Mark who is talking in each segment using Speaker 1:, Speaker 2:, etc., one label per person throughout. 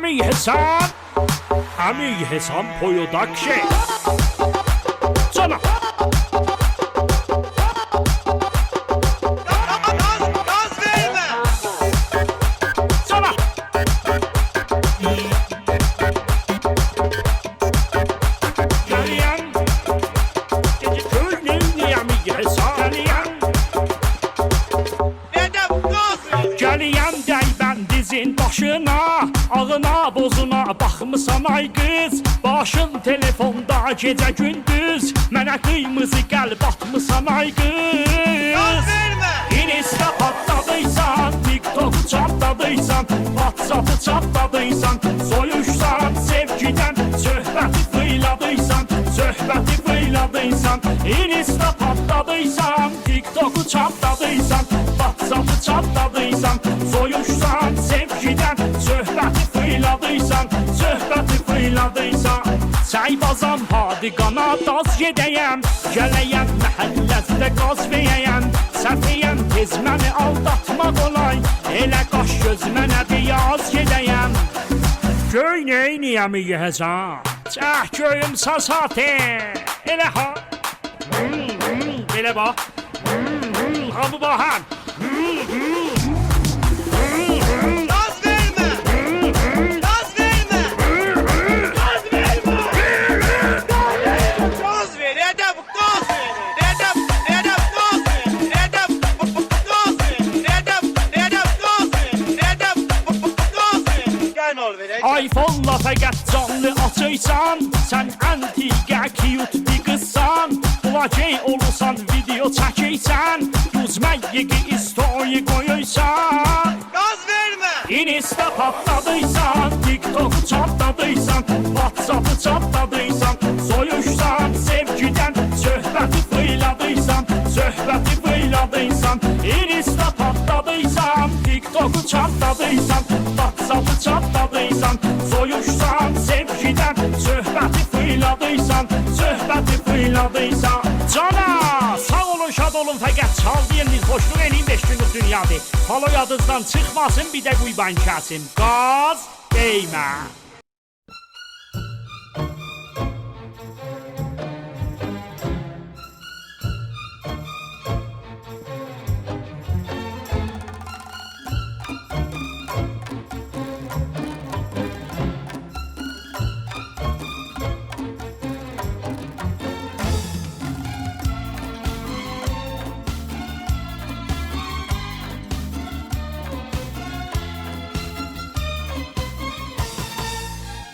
Speaker 1: Ami Hasan Production. Sana.
Speaker 2: Gaz verme.
Speaker 1: Sana. Geliyen. Gece köyünün Ami Hasan. Geliyen.
Speaker 2: Edep gaz ver.
Speaker 1: Geliyen dey ben dizin başına. Ağına bozuna baxmısan ay qız. Başın telefonda gecə gündüz. Mənə qıymızı gəlb atmısan ay qız.
Speaker 2: Gaz verme.
Speaker 1: Insta patladıysan, TikTok çatladıysan, WhatsApp'ı çatladıysan, soyuşsan sevgiden, söhbəti fıyladıysan, Insta patladıysan, TikTok'u çatladıysan, WhatsApp'ı çatladıysan, soyuşsan sevgiden, söhbəti fıyladıysan, Çaybazam padigana daz gedəyəm, gələyəm məhəlləzdə qaz verəyəm, səfiyəm tez məni aldatmaq olay, elə qaş göz mənə biyaz gedəyəm. Göy neyniyəm yəhəcəm, çəh göyüm sasatı, elə ha, belə bax, ha bu baxan,
Speaker 2: Gaz verme. Gaz verme. Gaz verme. Gaz ver. Edep gaz ver. Edep gaz ver. Edep gaz ver. Edep gaz ver. Edep gaz ver. Gel ol ver.
Speaker 1: iPhone-la fəqət canlı açıysan, sən antiqə cute bir qızsan, blogey olursan, video çəkiysən, düzməyi story qoyuysan,
Speaker 2: Gaz verme.
Speaker 1: Insta patladıysan, TikTok'u çatladıysan, WhatsApp'ı çatladıysan, soyuşsan sevgiden, söhbəti fıyladıysan, Insta patladıysan, TikTok'u çatladıysan, WhatsApp'ı çatladıysan, soyuşsan sevgiden, söhbəti fıyladıysan, Cana, sağ olun, şad olun, fəqət çaldıyınız, hoşluq eləyin 5 günlük dünyadır. Halo yadınızdan çıxmasın, bir də quyban kəsim. Qaz değmə.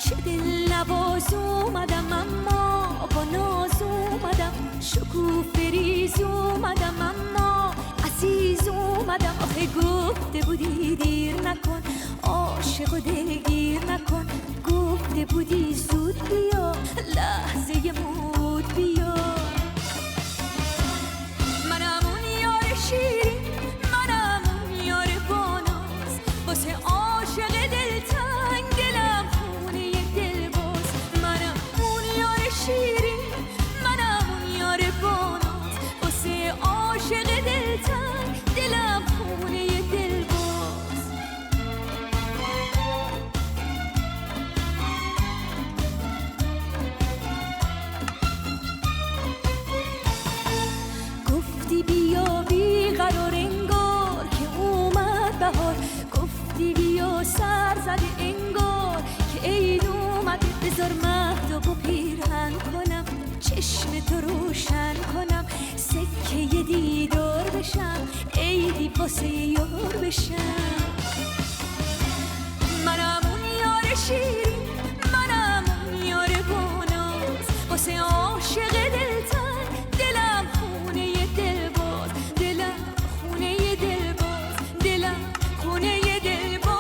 Speaker 3: چه دل نواز اومدم اما با ناز اومدم شکوفه ریز اومدم اما عزیز اومدم آخه گفته بودی دیر نکن عاشق و دلگیر نکن گفته بودی زود بیا لحظه مود بیا منم اون یار شیرین منم اون یار باناز واسه عاشق دلتنگ دلم خونه دلباز منم اون یار شیرین منم اون یار باناز واسه عاشق دلتنگ دلم خونه دلباز گفتی بیا بیقرار انگار که اومد بهار گفتی بیا سر زده انگار که عید اومده بذار مهتاب پیرهن کنم چشم تو روشن کنم سکه دیدار بشم عیدی واسه یار بشم منم اون یار شیرین منم اون یار باناز واسه عاشق دلتنگ دلم خونه دلباز دلم خونه دلباز دلم خونه دلباز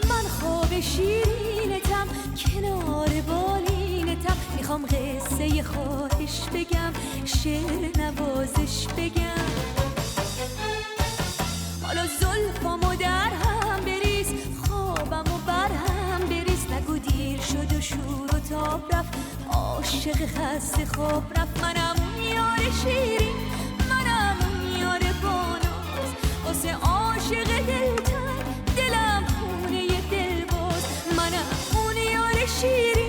Speaker 3: من خواب شیرینتم کنار بالینتم میخوام قصه خواهش بگم شعر نوازش بگم حالا زلفامو در هم بریز خوابمو بر هم بریز نگو دیر شد و شور و تاب رفت عاشق خسته خواب رفت منم اون یار شیرین منم اون یار باناز واسه عاشق دلتر دلم خونه دل باز منم اون یار شیرین